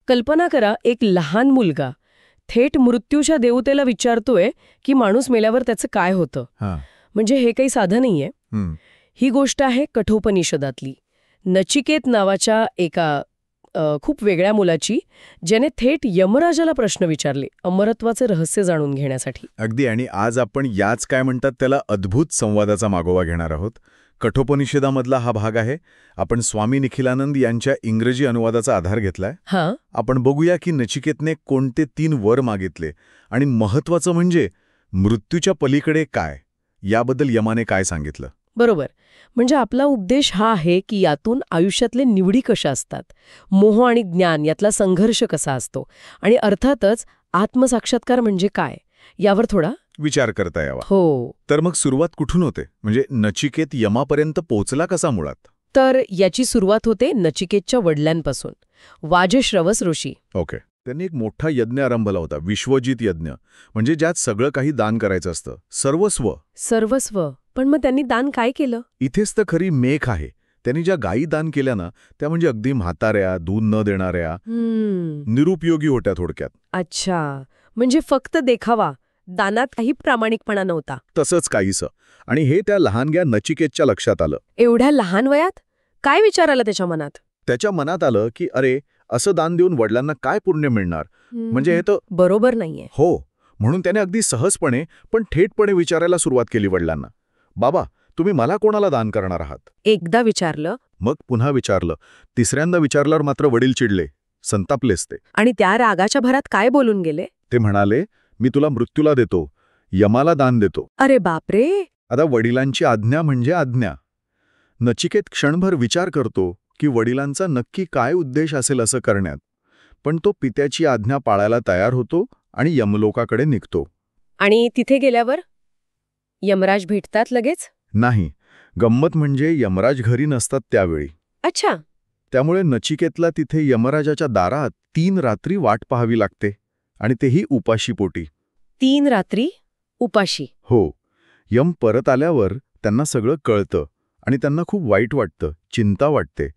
कल्पना करा, एक लहान मुलगा थेट मृत्यूच्या देवतेला विचारतोय की माणूस मेल्यावर त्याचं काय होतं. म्हणजे हे काही साधं नाहीये. ही गोष्ट आहे कठोपनिषदातली, नचिकेत नावाच्या एका खूप वेगळ्या मुलाची, ज्याने थेट यमराजाला प्रश्न विचारले अमरत्वाचे रहस्य जाणून घेण्यासाठी. अगदी. आणि आज आपण याच काय म्हणतात त्याला अद्भुत संवादाचा मागोवा घेणार आहोत. कठोपनिषदामधला हा भाग आहे. आपण स्वामी निखिलानंद यांच्या इंग्रजी अनुवादाचा आधार घेतलाय. आपण बघूया की नचिकेतने कोणते 3 वर मागितले आणि महत्वाचं म्हणजे मृत्यूच्या पलीकडे काय, याबद्दल यमाने काय सांगितलं. बरोबर. म्हणजे आपला उपदेश हा आहे की यातून आयुष्यातले निवडी कशा असतात, मोह आणि ज्ञान यातला संघर्ष कसा असतो, आणि अर्थातच आत्मसाक्षात्कार म्हणजे काय यावर थोडा विचार करता यावा. हो. तर मग सुरुवात कुठून होते? म्हणजे नचिकेत यमापर्यंत पोहोचला कसा मुळात? तर याची सुरुवात होते नचिकेतच्या वडिलांपासून, वाजश्रवस ऋषी. ओके. त्यांनी एक मोठा यज्ञ आरंभला होता, विश्वजित यज्ञ. म्हणजे ज्यात सगळं काही दान करायचं असतं, सर्वस्व. पण मग त्यांनी दान काय केलं? इथेच तर खरी मेख आहे. त्यांनी ज्या गायी दान केल्या ना, त्या म्हणजे अगदी म्हाताऱ्या, दूध न देणाऱ्या, निरुपयोगी होत्या थोडक्यात. अच्छा. म्हणजे फक्त देखावा, दानात काही प्रामाणिकपणा नव्हता. तसंच काहीसं. आणि हे त्या लहानग्या नचिकेतच्या लक्षात आलं. एवढ्या लहान वयात काय विचार आला त्याच्या मनात? त्याच्या मनात आलं की अरे, असं दान देऊन वडिलांना काय पुण्य मिळणार, म्हणजे हे तर बरोबर नाहीये. हो. म्हणून त्याने अगदी सहजपणे पण थेटपणे विचारायला सुरुवात केली वडिलांना, बाबा, तुम्ही मला कोणाला दान करणार आहात? एकदा विचारलं, मग पुन्हा विचारलं. तिसऱ्यांदा विचारल्यावर मात्र वडील चिडले, संतापलेच ते. आणि त्या रागाच्या भरात काय बोलून गेले? ते म्हणाले, मी तुला मृत्यूला देतो, यमाला दान देतो. अरे बापरे. आता वडिलांची आज्ञा म्हणजे आज्ञा. नचिकेत क्षणभर विचार करतो की वडिलांचा नक्की काय उद्देश असेल असं करण्यात, पण तो पित्याची आज्ञा पाळायला तयार होतो आणि यमलोकाकडे निघतो. आणि तिथे गेल्यावर यमराज भेटतात लगेच? नाही. गंमत म्हणजे यमराज घरी नसतात त्यावेळी. अच्छा. त्यामुळे नचिकेतला तिथे यमराजाच्या दारात 3 रात्री वाट पाहावी लागते, आणि तेही उपाशीपोटी. 3 रात्री उपाशी? हो. यम परत आल्यावर त्यांना सगळं कळतं आणि त्यांना खूप वाईट वाटतं, चिंता वाटते.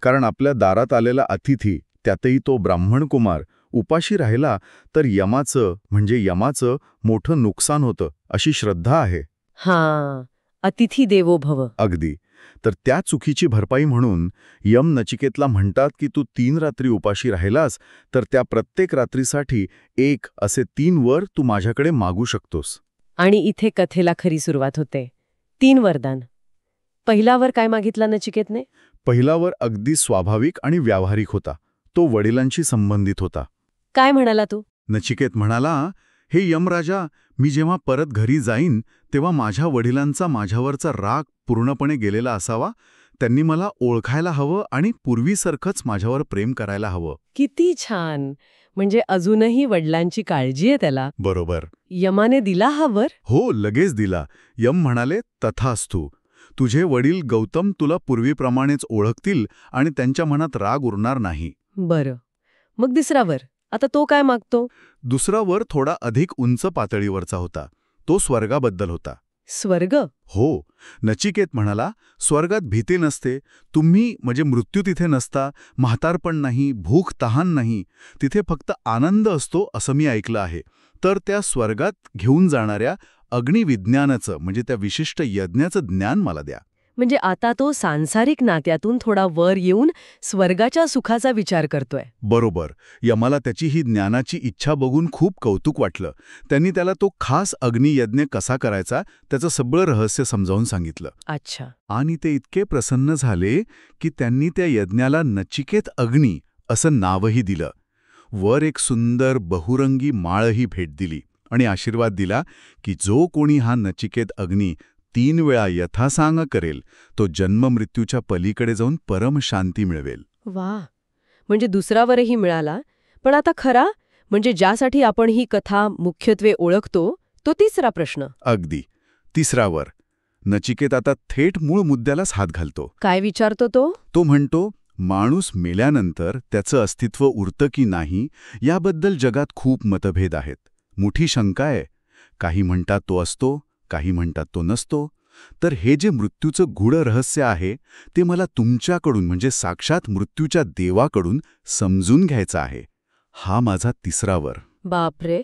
कारण आपल्या दारात आलेला अतिथी, त्यातही तो ब्राह्मण कुमार, उपाशी राहिला तर यमाचं मोठं नुकसान होतं अशी श्रद्धा आहे. हां, अतिथी देवो भव. अगदी. तर त्या चुकीची भरपाई म्हणून यम नचिकेतला म्हणतात की तू 3 रात्री उपाशी राहिलास तर त्या प्रत्येक रात्रीसाठी 1 असे 3 वर तू माझ्याकडे मागू शकतोस. आणि इथे कथेला खरी सुरुवात होते. 3 वरदान. पहिला वर काय मागितला नचिकेतने? पहिला वर अगदी स्वाभाविक आणि व्यावहारिक होता. तो वडिलांशी संबंधित होता. काय म्हणाला तू? नचिकेत म्हणाला, हे यमराजा, मी जेव्हा परत घरी जाईन तेव्हा माझ्या वडिलांचा माझ्यावरचा राग पूर्णपणे गेलेला असावा. त्यांनी मला ओळखायला हवं आणि पूर्वीसारखंच माझ्यावर प्रेम करायला हवं. किती छान. म्हणजे अजूनही वडिलांची काळजी आहे त्याला. बरोबर. यमाने दिला हा वर? हो, लगेच दिला. यम म्हणाले, तथास्तु. तुझे वडील गौतम तुला पूर्वीप्रमाणेच ओळखतील आणि त्यांच्या मनात राग उरणार नाही. बरं. मग दुसरा वर? आता तो काय मागतो? दुसरा वर थोडा अधिक उंच पातळीवरचा होता. तो स्वर्गाबद्दल होता. स्वर्ग? हो. नचिकेत म्हणाला, स्वर्गात भीती नसते, तुम्ही म्हणजे मृत्यू तिथे नसता, म्हातारपण नाही, भूक तहान नाही, तिथे फक्त आनंद असतो असं मी ऐकलं आहे. तर त्या स्वर्गात घेऊन जाणाऱ्या अग्निविज्ञानाचं म्हणजे त्या विशिष्ट यज्ञाचं ज्ञान मला द्या. म्हणजे आता तो सांसारिक नात्यातून थोडा वर येऊन स्वर्गाच्या सुखाचा विचार करतोय. बरोबर. यमाला त्याची ही ज्ञानाची इच्छा बघून खूप कौतुक वाटलं. त्यांनी त्याला तो खास अग्नियज्ञ कसा करायचा त्याचं सगळं रहस्य समजावून सांगितलं. अच्छा. आणि ते इतके प्रसन्न झाले की त्यांनी त्या यज्ञाला नचिकेत अग्नी असं नावही दिलं. वर एक सुंदर बहुरंगी माळही भेट दिली आणि आशीर्वाद दिला की जो कोणी हा नचिकेत अग्नी 3 वेळा यथासांग करेल तो जन्ममृत्यूच्या पलीकडे जाऊन परम शांती मिळवेल. वा. म्हणजे दुसरा वरही मिळाला. पण आता खरा म्हणजे ज्यासाठी आपण ही कथा मुख्यत्वे ओळखतो तो तिसरा प्रश्न. अगदी. तिसरा वर. नचिकेत आता थेट मूळ मुद्द्यालाच हात घालतो. काय विचारतो तो? तो म्हणतो, माणूस मेल्यानंतर त्याचं अस्तित्व उरतं की नाही याबद्दल जगात खूप मतभेद आहेत. मोठी शंका आहे. काही म्हणतात तो असतो, काही म्हणतात तो नसतो. तर हे जे मृत्यूचं गूढ रहस्य आहे ते मला तुमच्याकडून म्हणजे साक्षात मृत्यूच्या देवाकडून समजून घ्यायचं आहे. हा माझा तिसरा वर. बापरे,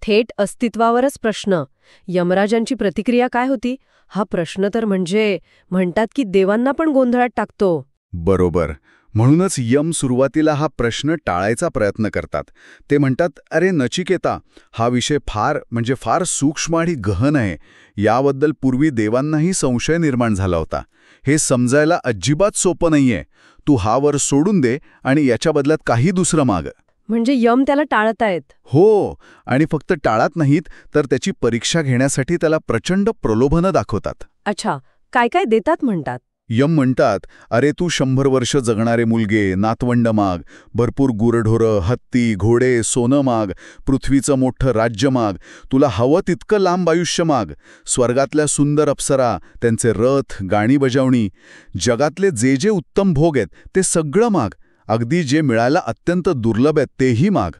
थेट अस्तित्वावरच प्रश्न. यमराजांची प्रतिक्रिया काय होती? हा प्रश्न तर म्हणतात की देवांना पण गोंधळात टाकतो. बरोबर. म्हणूनच यम सुरुवातीला हा प्रश्न टाळायचा प्रयत्न करतात. ते म्हणतात, अरे नचिकेता, हा विषय फार सूक्ष्म आणि गहन आहे. याबद्दल पूर्वी देवांनाही संशय निर्माण झाला होता. हे समजायला अजिबात सोपं नाहीये. तू हा वर सोडून दे आणि याच्या बदल्यात काही दुसरं माग. म्हणजे यम त्याला टाळतायत. हो, आणि फक्त टाळत नाहीत तर त्याची परीक्षा घेण्यासाठी त्याला प्रचंड प्रलोभनं दाखवतात. अच्छा, काय काय देतात म्हणतात? यम म्हणतात, अरे तू 100 वर्ष जगणारे मुलगे, नातवंड माग, भरपूर गुरढोरं, हत्ती, घोडे, सोनं माग, पृथ्वीचं मोठं राज्य माग, तुला हवं तितकं लांब आयुष्य माग, स्वर्गातल्या सुंदर अप्सरा, त्यांचे रथ, गाणी बजावणी, जगातले जे जे उत्तम भोग आहेत ते सगळं माग, अगदी जे मिळायला अत्यंत दुर्लभ आहेत तेही माग,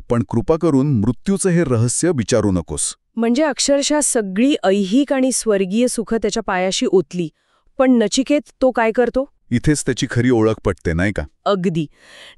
पण कृपा करून मृत्यूचं हे रहस्य विचारू नकोस. म्हणजे अक्षरशः सगळी ऐहिक आणि स्वर्गीय सुख त्याच्या पायाशी ओतली. पण नचिकेत तो काय करतो? इथेच त्याची खरी ओळख पटते, नाही का? अगदी.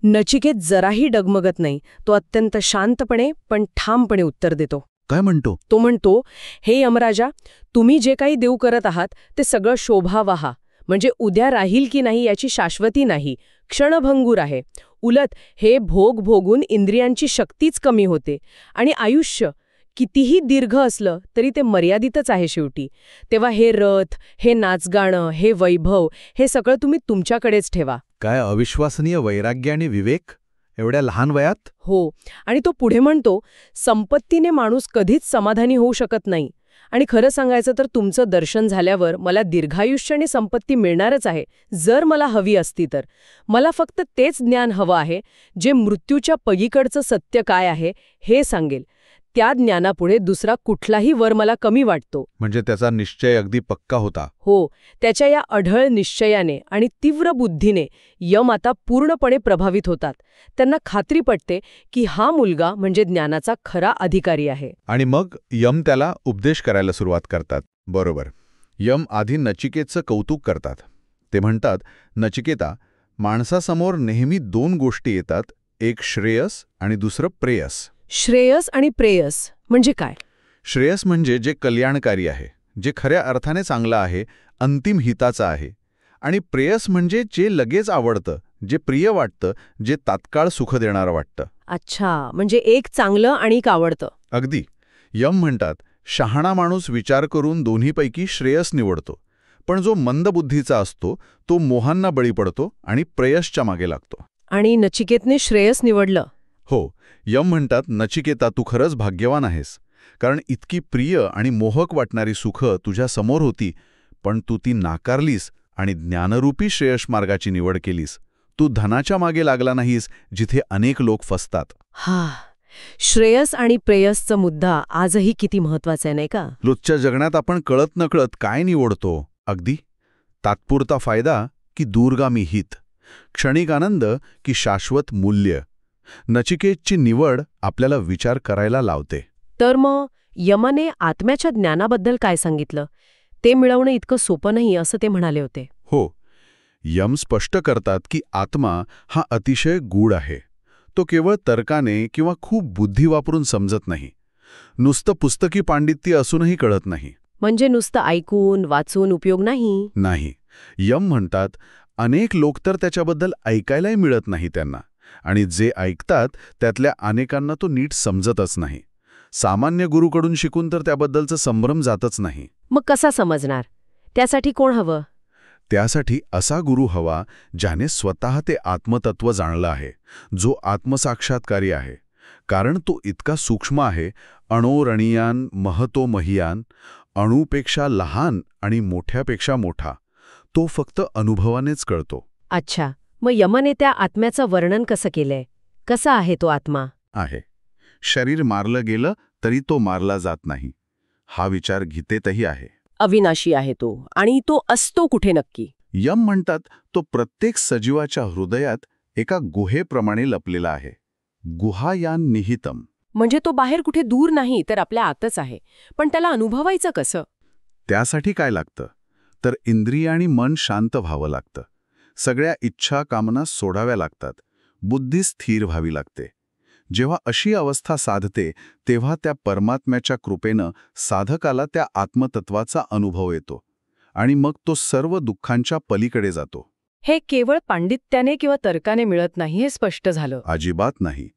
नचिकेत जराही डगमगत नाही. तो अत्यंत शांतपणे पण ठामपणे उत्तर देतो. काय म्हणतो? तो म्हणतो, हे यमराजा, तुम्ही जे काही देव करत आहात ते सगळं शोभावहा, म्हणजे उद्या राहील की नाही याची शाश्वती नाही, क्षणभंगूर आहे. उलट हे भोग भोगून इंद्रियांची शक्तीच कमी होते आणि आयुष्य कितीही दीर्घ असलं तरी ते मर्यादितच आहे शेवटी. तेव्हा हे रथ, हे नाचगाणं, हे वैभव, हे सगळं तुम्ही तुमच्याकडेच ठेवा. काय अविश्वसनीय वैराग्य आणि विवेक एवढ्या लहान वयात. हो, आणि तो पुढे म्हणतो, संपत्तीने माणूस कधीच समाधानी होऊ शकत नाही. आणि खरं सांगायचं तर तुमचं दर्शन झाल्यावर मला दीर्घायुष्य आणि संपत्ती मिळणारच आहे, जर मला हवी असती तर. मला फक्त तेच ज्ञान हवं आहे जे मृत्यूच्या पलीकडचं सत्य काय आहे हे सांगेल. त्या ज्ञानापुढे दुसरा कुठलाही वर मला कमी वाटतो. म्हणजे त्याचा निश्चय अगदी पक्का होता. हो, त्याच्या या अढळ निश्चयाने आणि तीव्र बुद्धीने यम आता पूर्णपणे प्रभावित होतात. त्यांना खात्री पटते की हा मुलगा म्हणजे ज्ञानाचा खरा अधिकारी आहे. आणि मग यम त्याला उपदेश करायला सुरुवात करतात. बरोबर. यम आधी नचिकेतचं कौतुक करतात. ते म्हणतात, नचिकेता, माणसासमोर नेहमी 2 गोष्टी येतात, एक श्रेयस आणि दुसरं प्रेयस. श्रेयस आणि प्रेयस म्हणजे काय? श्रेयस म्हणजे जे कल्याणकारी आहे, जे खऱ्या अर्थाने चांगलं आहे, अंतिम हिताचं आहे. आणि प्रेयस म्हणजे जे लगेच आवडतं, जे प्रिय वाटतं, जे तात्काळ सुख देणारं वाटतं. अच्छा, म्हणजे एक चांगलं आणि एक आवडतं. अगदी. यम म्हणतात, शहाणा माणूस विचार करून दोन्हीपैकी श्रेयस निवडतो, पण जो मंदबुद्धीचा असतो तो मोहांना बळी पडतो आणि प्रेयसच्या मागे लागतो. आणि नचिकेतने श्रेयस निवडलं. हो, यम म्हणतात, नचिकेता, तू खरंच भाग्यवान आहेस, कारण इतकी प्रिय आणि मोहक वाटणारी सुख तुझ्या समोर होती, पण तू ती नाकारलीस आणि ज्ञानरूपी श्रेयस मार्गाची निवड केलीस. तू धनाच्या मागे लागला नाहीस, जिथे अनेक लोक फसतात. हा, श्रेयस आणि प्रेयसचा मुद्दा आजही किती महत्वाचा आहे, नाही का? रोजच्या जगण्यात आपण कळत नकळत काय निवडतो? अगदी तात्पुरता फायदा की दूरगामी हित, क्षणिक आनंद की शाश्वत मूल्य. नचिकेतची निवड आपल्याला विचार करायला लावते. तर मग यमाने आत्म्याच्या ज्ञानाबद्दल काय सांगितलं? ते मिळवणं इतकं सोपं नाही असं ते म्हणाले होते. हो, यम स्पष्ट करतात की आत्मा हा अतिशय गूढ आहे. तो केवळ तर्काने किंवा खूप बुद्धी वापरून समजत नाही. नुसतं पुस्तकी पांडित्य असूनही कळत नाही. म्हणजे नुसतं ऐकून वाचून उपयोग नाही. नाही. यम म्हणतात, अनेक लोक तर त्याच्याबद्दल ऐकायलाही मिळत नाही त्यांना, आणि जे ऐकतात त्यातल्या अनेकांना तो नीट समजतच नाही. सामान्य गुरूकडून शिकून तर त्याबद्दलचं संभ्रम जातच नाही. मग कसा समजणार? त्यासाठी कोण हवं? त्यासाठी असा गुरु हवा ज्याने स्वतः ते आत्मतत्व जाणलं आहे, जो आत्मसाक्षात्कारी आहे. कारण तो इतका सूक्ष्म आहे, अणोरणीयान महतो महियान, अणूपेक्षा लहान आणि मोठ्यापेक्षा मोठा. तो फक्त अनुभवानेच कळतो. अच्छा, मग यमने त्या आत्म्याचं वर्णन कसं केलंय? कसा आहे तो आत्मा? आहे. शरीर मारलं गेलं तरी तो मारला जात नाही, हा विचार गीतेतही आहे. अविनाशी आहे तो, आणि तो असतो कुठे नक्की? यम म्हणतात, तो प्रत्येक सजीवाच्या हृदयात एका गुहेप्रमाणे लपलेला आहे. गुहायान निहितम. म्हणजे तो बाहेर कुठे दूर नाही, तर आपल्या आतच आहे. पण त्याला अनुभवायचं कसं? त्यासाठी काय लागतं? तर इंद्रिय आणि मन शांत व्हावं लागतं. सगळ्या इच्छा कामना सोडाव्या लागतात. बुद्धी स्थिर व्हावी लागते. जेव्हा अशी अवस्था साधते तेव्हा त्या परमात्म्याच्या कृपेनं साधकाला त्या आत्मतत्वाचा अनुभव येतो आणि मग तो सर्व दुःखांच्या पलीकडे जातो. हे केवळ पांडित्याने किंवा तर्काने मिळत नाही हे स्पष्ट झालं. अजिबात नाही.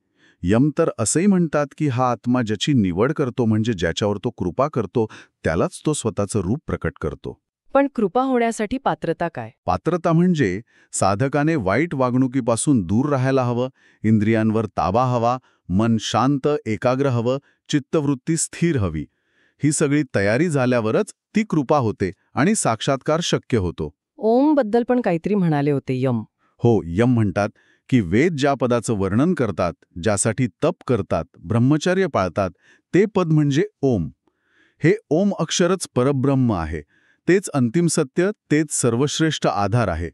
यम तर असंही म्हणतात की हा आत्मा ज्याची निवड करतो, म्हणजे ज्याच्यावर तो कृपा करतो, त्यालाच तो स्वतःचं रूप प्रकट करतो. पण कृपा होण्यासाठी पात्रता काय? पात्रता म्हणजे साधकाने वाईट वागणुकीपासून दूर राहायला हवं, इंद्रियांवर ताबा हवा, मन शांत एकाग्र हवं, चित्तवृत्ती स्थिर हवी. ही सगळी तयारी झाल्यावरच ती कृपा होते आणि साक्षात्कार शक्य होतो. ओम बद्दल पण काहीतरी म्हणाले होते यम. हो, यम म्हणतात की वेद ज्या पदाचं वर्णन करतात, ज्यासाठी तप करतात, ब्रह्मचर्य पाळतात, ते पद म्हणजे ओम. हे ओम अक्षरच परब्रह्म आहे. तेच अंतिम सत्य, तेच सर्वश्रेष्ठ आधार आहे.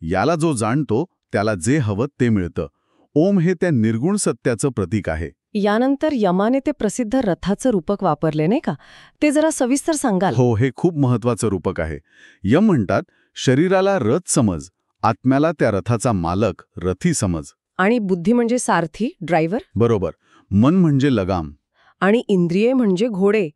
याला जो जाणतो त्याला जे हवं ते मिळतं. ओम हे त्या निर्गुण सत्याचं प्रतीक आहे. यानंतर यमाने ते प्रसिद्ध रथाचं रूपक वापरले नाही का? ते जरा सविस्तर सांगाल? हो, हे खूप महत्वाचं रूपक आहे. यम म्हणतात, शरीराला रथ समज, आत्म्याला त्या रथाचा मालक, रथी समज. आणि बुद्धी म्हणजे सारथी, ड्रायव्हर. बरोबर. मन म्हणजे लगाम. आणि इंद्रिये म्हणजे घोडे.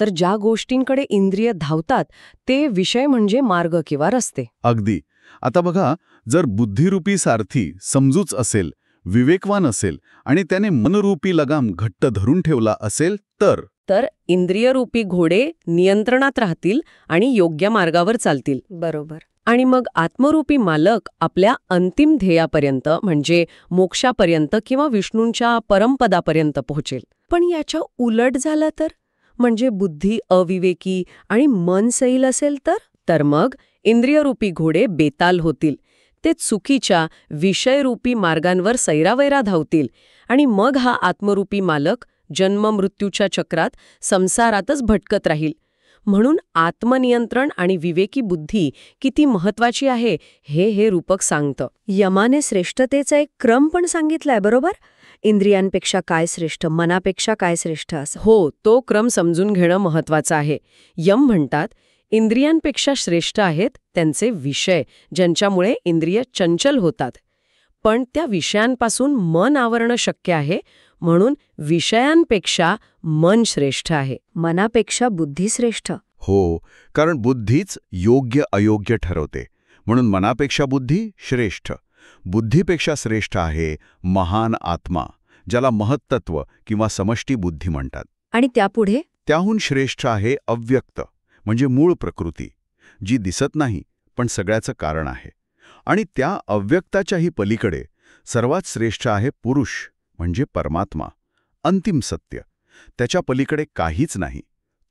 तर ज्या गोष्टींकडे इंद्रिय धावतात ते विषय म्हणजे मार्ग किंवा रस्ते. अगदी. आता बघा, जर बुद्धिरूपी सारथी समजूच असेल, विवेकवान असेल आणि त्याने मनरूपी लगाम घट्ट धरून ठेवला असेल तर इंद्रियरूपी घोडे नियंत्रणात राहतील आणि योग्य मार्गावर चालतील. बरोबर. आणि मग आत्मरूपी मालक आपल्या अंतिम ध्येयापर्यंत म्हणजे मोक्षापर्यंत किंवा विष्णूंच्या परमपदापर्यंत पोहोचेल. पण याच्या उलट झालं तर, म्हणजे बुद्धी अविवेकी आणि मन सैल असेल तर मग इंद्रियरूपी घोडे बेताल होतील. ते चुकीच्या विषयरूपी मार्गांवर सैरावैरा धावतील आणि मग हा आत्मरूपी मालक जन्म मृत्यूच्या चक्रात संसारातच भटकत राहील. म्हणून आत्मनियंत्रण आणि विवेकी बुद्धी किती महत्वाची आहे हे रूपक सांगतं. यमाने श्रेष्ठतेचा एक क्रम पण सांगितलाय, बरोबर? इंद्रियांपेक्षा काय श्रेष्ठ, मनापेक्षा काय श्रेष्ठ असं. हो, तो क्रम समजून घेणं महत्वाचं आहे. यम म्हणतात, इंद्रियांपेक्षा श्रेष्ठ आहेत त्यांचे विषय, ज्यांच्यामुळे इंद्रिय चंचल होतात. पण त्या विषयांपासून मन आवरणं शक्य आहे, म्हणून विषयांपेक्षा मन श्रेष्ठ आहे. मनापेक्षा बुद्धी श्रेष्ठ. हो, कारण बुद्धीच योग्य अयोग्य ठरवते. म्हणून मनापेक्षा बुद्धी श्रेष्ठ. बुद्धीपेक्षा श्रेष्ठ आहे महान आत्मा, ज्याला महत्तत्व किंवा समष्टी बुद्धी म्हणतात. आणि त्यापुढे त्याहून श्रेष्ठ आहे अव्यक्त, म्हणजे मूळ प्रकृती, जी दिसत नाही पण सगळ्याचं कारण आहे. आणि त्या अव्यक्ताच्याही पलीकडे सर्वात श्रेष्ठ आहे पुरुष, म्हणजे परमात्मा, अंतिम सत्य. त्याच्या पलीकडे काहीच नाही.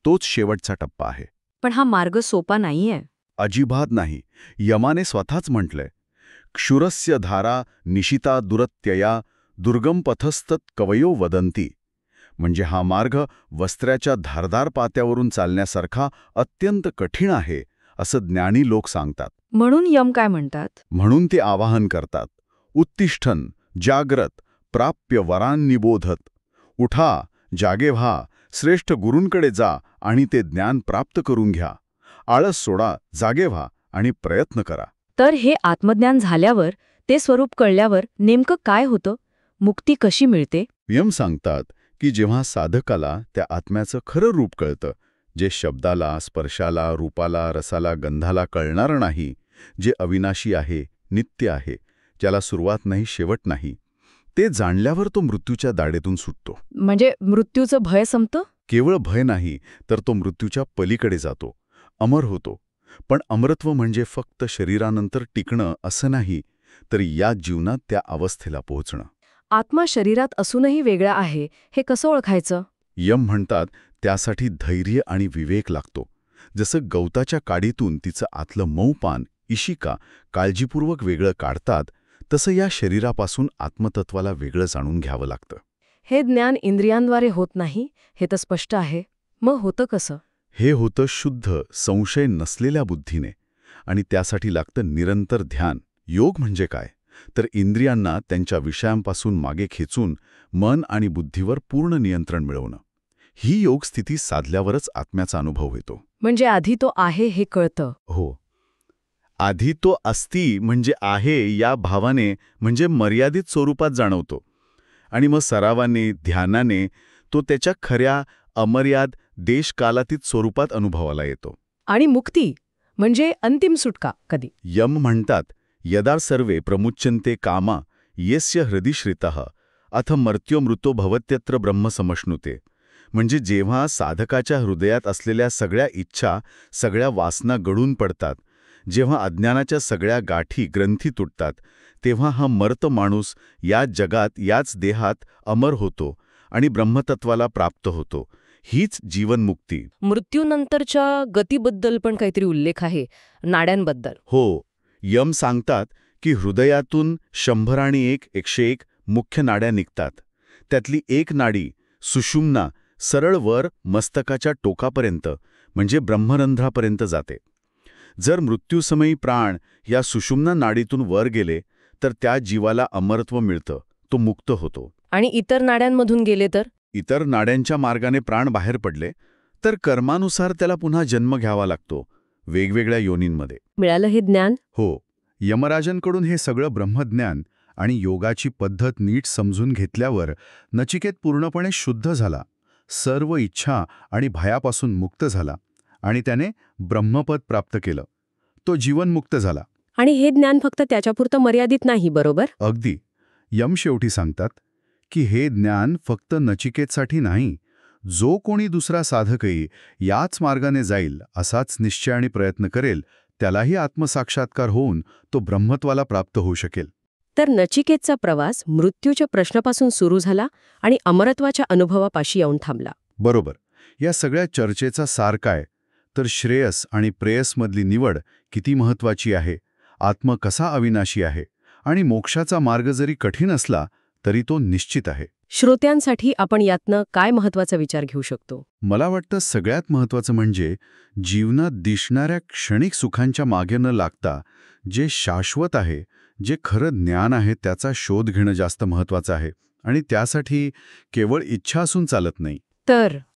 तोच शेवटचा टप्पा आहे. पण हा मार्ग सोपा नाहीये. अजिबात नाही. यमाने स्वतःच म्हटलंय, क्षुरस्य धारा निशिता दुरत्यया दुर्गम पथस्तत कवयो वदंती. म्हणजे हा मार्ग वस्त्र्याच्या धारदार पात्यावरून चालण्यासारखा अत्यंत कठीण आहे, असं ज्ञानी लोक सांगतात. म्हणून यम काय म्हणतात? म्हणून ते आवाहन करतात, उत्तिष्ठन जाग्रत प्राप्य वरांनिबोधत. उठा, जागे व्हा, श्रेष्ठ गुरूंकडे जा आणि ते ज्ञान प्राप्त करून घ्या. आळस सोडा, जागे व्हा आणि प्रयत्न करा. तर हे आत्मज्ञान झाल्यावर, ते स्वरूप कळल्यावर नेमकं काय होतं? मुक्ती कशी मिळते? यम सांगतात की जेव्हा साधकाला त्या आत्म्याचं खरं रूप कळतं, जे शब्दाला, स्पर्शाला, रूपाला, रसाला, गंधाला कळणारं नाही, जे अविनाशी आहे, नित्य आहे, ज्याला सुरुवात नाही शेवट नाही, ते जाणल्यावर तो मृत्यूच्या दाढेतून सुटतो. म्हणजे मृत्यूचं भय संपतं? केवळ भय नाही, तर तो मृत्यूच्या पलीकडे जातो, अमर होतो. पण अमरत्व म्हणजे फक्त शरीरानंतर टिकणं असं नाही, तर या जीवनात त्या अवस्थेला पोहोचणं. आत्मा शरीरात असूनही वेगळा आहे, हे कसं ओळखायचं? यम म्हणतात, त्यासाठी धैर्य आणि विवेक लागतो. जसं गवताच्या काडीतून तिचं आतलं मऊ पान, इशिका, काळजीपूर्वक वेगळं काढतात, तसं या शरीरापासून आत्मतत्वाला वेगळं जाणून घ्यावं लागतं. हे ज्ञान इंद्रियांद्वारे होत नाही, हे तर स्पष्ट आहे. मग होतं कसं? हे होतं शुद्ध, संशय नसलेल्या बुद्धीने. आणि त्यासाठी लागतं निरंतर ध्यान. योग म्हणजे काय? तर इंद्रियांना त्यांच्या विषयांपासून मागे खेचून मन आणि बुद्धीवर पूर्ण नियंत्रण मिळवणं. ही योग स्थिती साधल्यावरच आत्म्याचा अनुभव येतो. म्हणजे आधी तो आहे हे कळतं. हो, आधी तो अस्ति म्हणजे आहे या भावाने, म्हणजे मर्यादित स्वरूपात जाणवतो. आणि मग सरावाने, ध्यानाने तो त्याच्या खऱ्या अमर्याद देशकालातीत स्वरूपात अनुभवाला येतो. आणि मुक्ती म्हणजे अंतिम सुटका कधी? यम म्हणतात, यदा सर्वे प्रमुच्यन्ते कामा यस्य हृदि श्रितः अथ मर्त्योमृतो भवत्यत्र ब्रह्म समश्नुते. म्हणजे जेव्हा साधकाच्या हृदयात असलेल्या सगळ्या इच्छा, सगळ्या वासना गळून पडतात, जेव्हा अज्ञानाच्या सगळ्या गाठी, ग्रंथी तुटतात, तेव्हा हा मर्त माणूस याच जगात, याच देहात अमर होतो आणि ब्रह्मतत्वाला प्राप्त होतो. हीच जीवनमुक्ती. मृत्यूनंतरच्या गतीबद्दल पण काहीतरी उल्लेख आहे, नाड्यांबद्दल. हो, यम सांगतात की हृदयातून 100 आणि 101 मुख्य नाड्या निघतात. त्यातली एक नाडी, सुषुम्ना, सरळ वर मस्तकाच्या टोकापर्यंत म्हणजे ब्रह्मरंध्रापर्यंत जाते. जर मृत्यूसमयी प्राण या सुषुम्ना नाडीतून वर गेले तर त्या जीवाला अमरत्व मिळतं, तो मुक्त होतो. आणि इतर नाड्यांमधून गेले तर? इतर नाड्यांच्या मार्गाने प्राण बाहेर पडले तर कर्मानुसार त्याला पुन्हा जन्म घ्यावा लागतो, वेगवेगळ्या योनींमध्ये. मिळालं हे ज्ञान? हो, यमराजांकडून हे सगळं ब्रह्मज्ञान आणि योगाची पद्धत नीट समजून घेतल्यावर नचिकेत पूर्णपणे शुद्ध झाला, सर्व इच्छा आणि भयापासून मुक्त झाला आणि त्याने ब्रह्मपद प्राप्त केलं. तो जीवनमुक्त झाला. आणि हे ज्ञान फक्त त्याच्यापुरतं मर्यादित नाही, बरोबर? अगदी. यम शेवटी सांगतात की हे ज्ञान फक्त नचिकेतसाठी नाही, जो कोणी दुसरा साधकही याच मार्गाने जाईल, असाच निश्चय आणि प्रयत्न करेल, त्यालाही आत्मसाक्षात्कार होऊन तो ब्रह्मत्वाला प्राप्त होऊ शकेल. तर नचिकेतचा प्रवास मृत्यूच्या प्रश्नापासून सुरू झाला आणि अमरत्वाच्या अनुभवापाशी येऊन थांबला. बरोबर. या सगळ्या चर्चेचा सार काय? तर श्रेयस आणि प्रेयसमधली निवड किती महत्वाची आहे, आत्मा कसा अविनाशी आहे आणि मोक्षाचा मार्ग जरी कठीण असला तरी तो निश्चित आहे. श्रोत्यांसाठी आपण यातनं काय महत्वाचा विचार घेऊ शकतो? मला वाटतं सगळ्यात महत्त्वाचं म्हणजे जीवनात दिसणाऱ्या क्षणिक सुखांच्या मागे न लागता जे शाश्वत आहे, जे खरं ज्ञान आहे, त्याचा शोध घेणं जास्त महत्त्वाचं आहे. आणि त्यासाठी केवळ इच्छा असून चालत नाही. तर